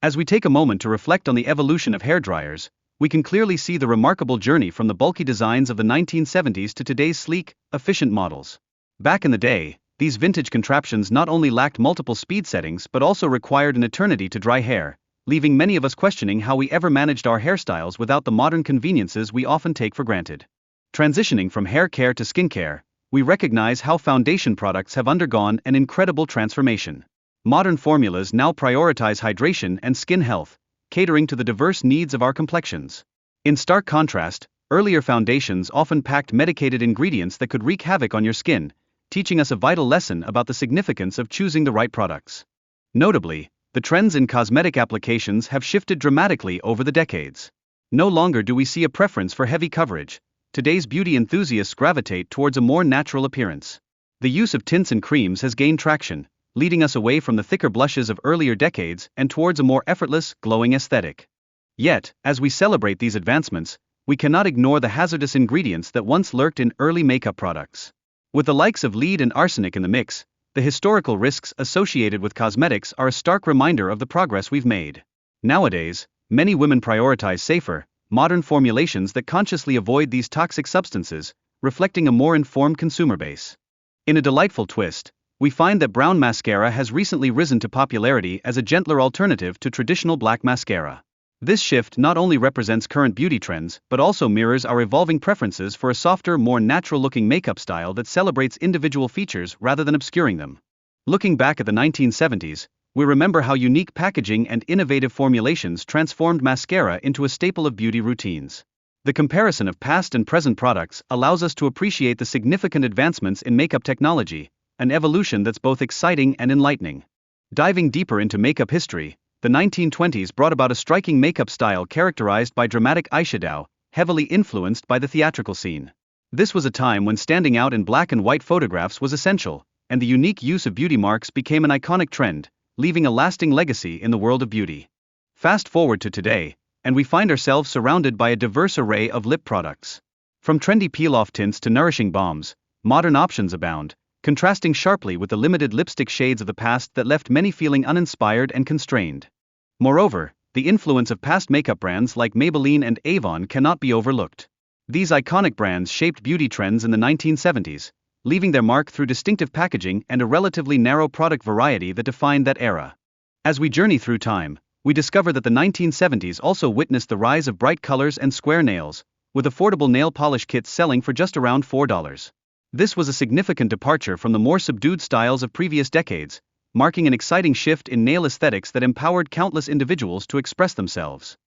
As we take a moment to reflect on the evolution of hairdryers, we can clearly see the remarkable journey from the bulky designs of the 1970s to today's sleek, efficient models. Back in the day, these vintage contraptions not only lacked multiple speed settings but also required an eternity to dry hair, leaving many of us questioning how we ever managed our hairstyles without the modern conveniences we often take for granted. Transitioning from hair care to skincare, we recognize how foundation products have undergone an incredible transformation. Modern formulas now prioritize hydration and skin health, catering to the diverse needs of our complexions. In stark contrast, earlier foundations often packed medicated ingredients that could wreak havoc on your skin, teaching us a vital lesson about the significance of choosing the right products. Notably, the trends in cosmetic applications have shifted dramatically over the decades. No longer do we see a preference for heavy coverage. Today's beauty enthusiasts gravitate towards a more natural appearance. The use of tints and creams has gained traction, leading us away from the thicker blushes of earlier decades and towards a more effortless, glowing aesthetic. Yet, as we celebrate these advancements, we cannot ignore the hazardous ingredients that once lurked in early makeup products. With the likes of lead and arsenic in the mix, the historical risks associated with cosmetics are a stark reminder of the progress we've made. Nowadays, many women prioritize safer, modern formulations that consciously avoid these toxic substances, reflecting a more informed consumer base. In a delightful twist, we find that brown mascara has recently risen to popularity as a gentler alternative to traditional black mascara. This shift not only represents current beauty trends but also mirrors our evolving preferences for a softer, more natural-looking makeup style that celebrates individual features rather than obscuring them. Looking back at the 1970s, we remember how unique packaging and innovative formulations transformed mascara into a staple of beauty routines. The comparison of past and present products allows us to appreciate the significant advancements in makeup technology, an evolution that's both exciting and enlightening. Diving deeper into makeup history, the 1920s brought about a striking makeup style characterized by dramatic eyeshadow, heavily influenced by the theatrical scene. This was a time when standing out in black and white photographs was essential, and the unique use of beauty marks became an iconic trend, leaving a lasting legacy in the world of beauty. Fast forward to today, and we find ourselves surrounded by a diverse array of lip products. From trendy peel-off tints to nourishing balms, modern options abound, contrasting sharply with the limited lipstick shades of the past that left many feeling uninspired and constrained. Moreover, the influence of past makeup brands like Maybelline and Avon cannot be overlooked. These iconic brands shaped beauty trends in the 1970s, leaving their mark through distinctive packaging and a relatively narrow product variety that defined that era. As we journey through time, we discover that the 1970s also witnessed the rise of bright colors and square nails, with affordable nail polish kits selling for just around $4. This was a significant departure from the more subdued styles of previous decades, marking an exciting shift in nail aesthetics that empowered countless individuals to express themselves.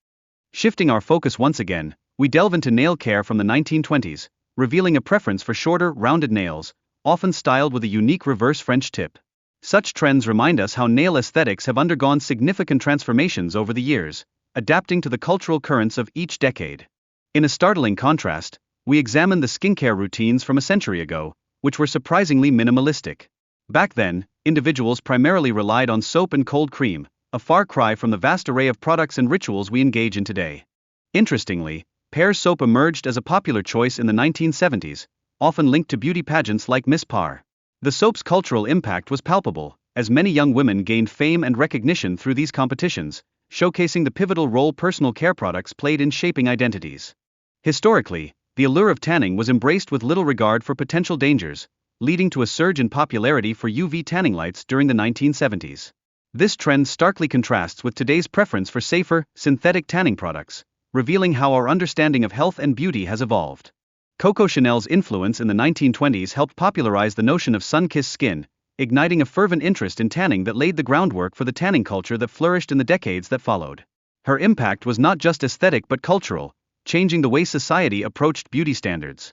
Shifting our focus once again, we delve into nail care from the 1920s, revealing a preference for shorter, rounded nails, often styled with a unique reverse French tip. Such trends remind us how nail aesthetics have undergone significant transformations over the years, adapting to the cultural currents of each decade. In a startling contrast, we examine the skincare routines from a century ago, which were surprisingly minimalistic. Back then, individuals primarily relied on soap and cold cream, a far cry from the vast array of products and rituals we engage in today. Interestingly, Pear's soap emerged as a popular choice in the 1970s, often linked to beauty pageants like Miss Par. The soap's cultural impact was palpable, as many young women gained fame and recognition through these competitions, showcasing the pivotal role personal care products played in shaping identities. Historically, the allure of tanning was embraced with little regard for potential dangers, leading to a surge in popularity for UV tanning lights during the 1970s. This trend starkly contrasts with today's preference for safer, synthetic tanning products, revealing how our understanding of health and beauty has evolved. Coco Chanel's influence in the 1920s helped popularize the notion of sun-kissed skin, igniting a fervent interest in tanning that laid the groundwork for the tanning culture that flourished in the decades that followed. Her impact was not just aesthetic but cultural, changing the way society approached beauty standards.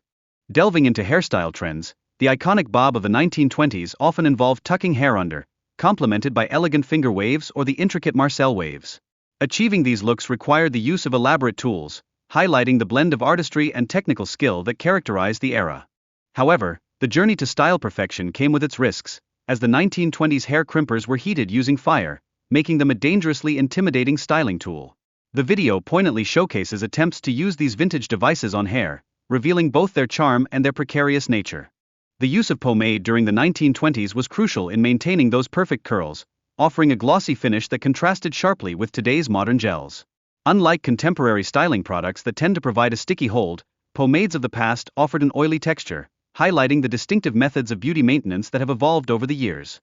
Delving into hairstyle trends, the iconic bob of the 1920s often involved tucking hair under, complemented by elegant finger waves or the intricate Marcel waves. Achieving these looks required the use of elaborate tools, highlighting the blend of artistry and technical skill that characterized the era. However, the journey to style perfection came with its risks, as the 1920s hair crimpers were heated using fire, making them a dangerously intimidating styling tool. The video poignantly showcases attempts to use these vintage devices on hair, revealing both their charm and their precarious nature. The use of pomade during the 1920s was crucial in maintaining those perfect curls, offering a glossy finish that contrasted sharply with today's modern gels. Unlike contemporary styling products that tend to provide a sticky hold, pomades of the past offered an oily texture, highlighting the distinctive methods of beauty maintenance that have evolved over the years.